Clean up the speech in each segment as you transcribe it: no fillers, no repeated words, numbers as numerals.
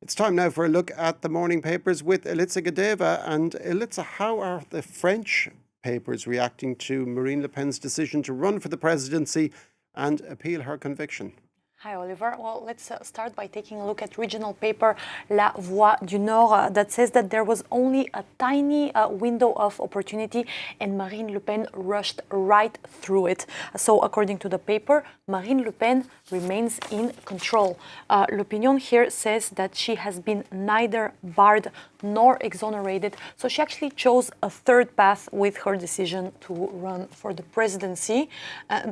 It's time now for a look at the morning papers with Elitsa Gadeva. And Elitsa, how are the French papers reacting to Marine Le Pen's decision to run for the presidency and appeal her conviction? Hi, Oliver. Well, let's start by taking a look at regional paper La Voix du Nord that says that there was only a tiny window of opportunity and Marine Le Pen rushed right through it. So according to the paper, Marine Le Pen remains in control. L'Opinion here says that she has been neither barred nor exonerated. So she actually chose a third path with her decision to run for the presidency.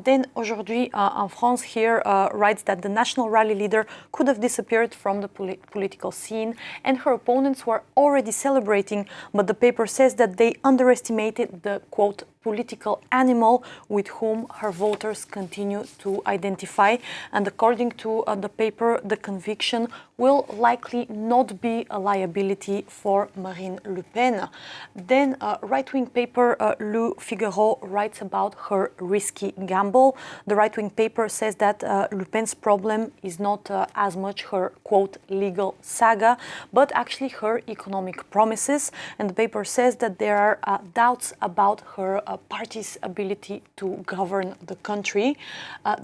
Then Aujourd'hui en France here writes that the National Rally leader could have disappeared from the political scene and her opponents were already celebrating, but the paper says that they underestimated the, quote, political animal with whom her voters continue to identify. And according to the paper, the conviction will likely not be a liability for Marine Le Pen. Then right-wing paper Le Figaro writes about her risky gamble. The right-wing paper says that Le Pen's problem is not as much her, quote, legal saga, but actually her economic promises. And the paper says that there are doubts about her party's ability to govern the country.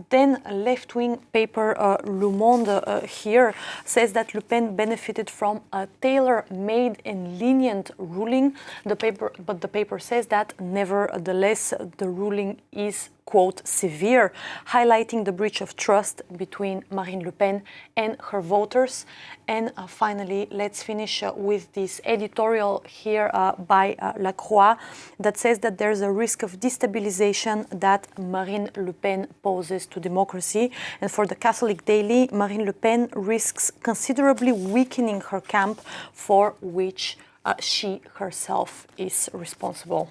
Then left-wing paper Le Monde here says that Le Pen benefited from a tailor-made and lenient ruling. But the paper says that nevertheless the ruling is, quote, severe, highlighting the breach of trust between Marine Le Pen and her voters. And finally, let's finish with this editorial here by La Croix that says that there's a risk of destabilization that Marine Le Pen poses to democracy. And for the Catholic Daily, Marine Le Pen risks considerably weakening her camp, for which she herself is responsible.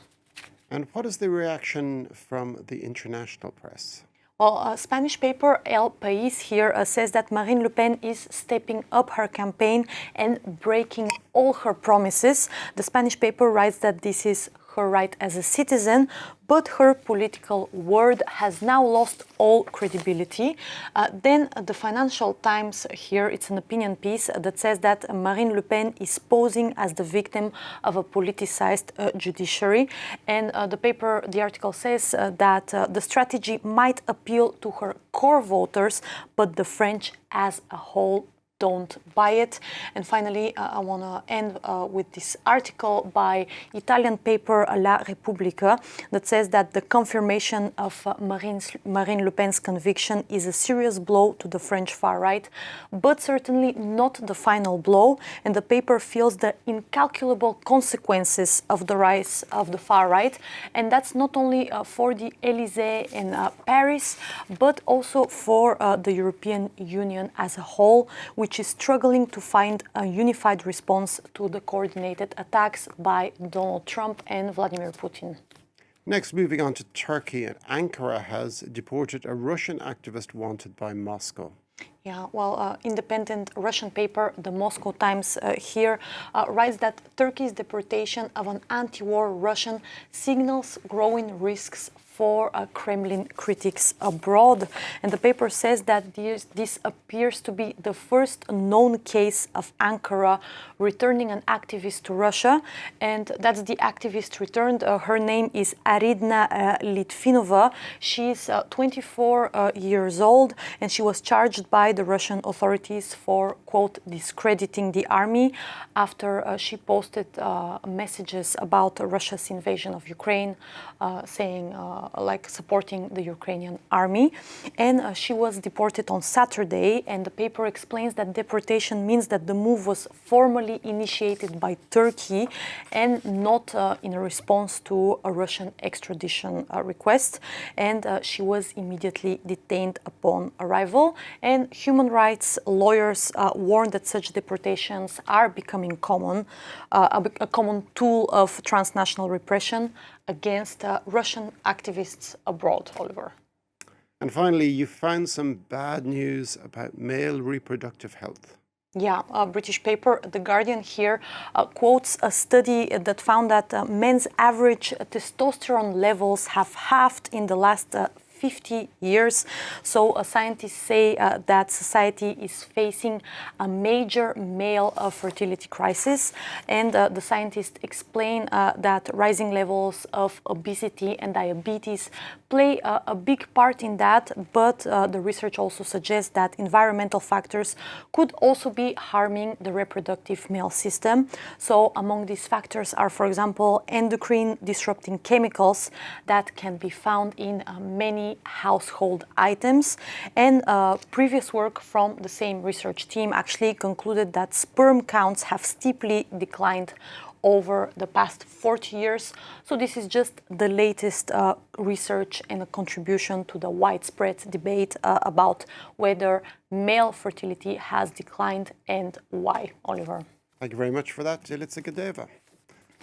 And what is the reaction from the international press? Well, Spanish paper El País here says that Marine Le Pen is stepping up her campaign and breaking all her promises. The Spanish paper writes that this is her right as a citizen, but her political word has now lost all credibility. Then the Financial Times here, it's an opinion piece that says that Marine Le Pen is posing as the victim of a politicized judiciary. And the article says that the strategy might appeal to her core voters, but the French as a whole don't buy it. And finally, I want to end with this article by Italian paper La Repubblica that says that the confirmation of Marine Le Pen's conviction is a serious blow to the French far right, but certainly not the final blow. And the paper feels the incalculable consequences of the rise of the far right. And that's not only for the Élysée in Paris, but also for the European Union as a whole, which is struggling to find a unified response to the coordinated attacks by Donald Trump and Vladimir Putin. Next, moving on to Turkey, Ankara has deported a Russian activist wanted by Moscow. Yeah, well, independent Russian paper, the Moscow Times here, writes that Turkey's deportation of an anti-war Russian signals growing risks for Kremlin critics abroad. And the paper says that this appears to be the first known case of Ankara returning an activist to Russia. And that's the activist returned. Her name is Aridna Litvinova. She's 24 years old, and she was charged by the Russian authorities for, quote, discrediting the army after she posted messages about Russia's invasion of Ukraine, saying like supporting the Ukrainian army. And she was deported on Saturday, and the paper explains that deportation means that the move was formally initiated by Turkey and not in a response to a Russian extradition request. And she was immediately detained upon arrival. And human rights lawyers warn that such deportations are becoming common, a common tool of transnational repression against Russian activists abroad, Oliver. And finally, you found some bad news about male reproductive health. Yeah, a British paper, The Guardian here, quotes a study that found that men's average testosterone levels have halved in the last 50 years. So scientists say that society is facing a major male fertility crisis, and the scientists explain that rising levels of obesity and diabetes play a big part in that, but the research also suggests that environmental factors could also be harming the reproductive male system. So among these factors are, for example, endocrine disrupting chemicals that can be found in many household items. And previous work from the same research team actually concluded that sperm counts have steeply declined over the past 40 years. So this is just the latest research and a contribution to the widespread debate about whether male fertility has declined and why. Oliver. Thank you very much for that, Elitsa Gadeva.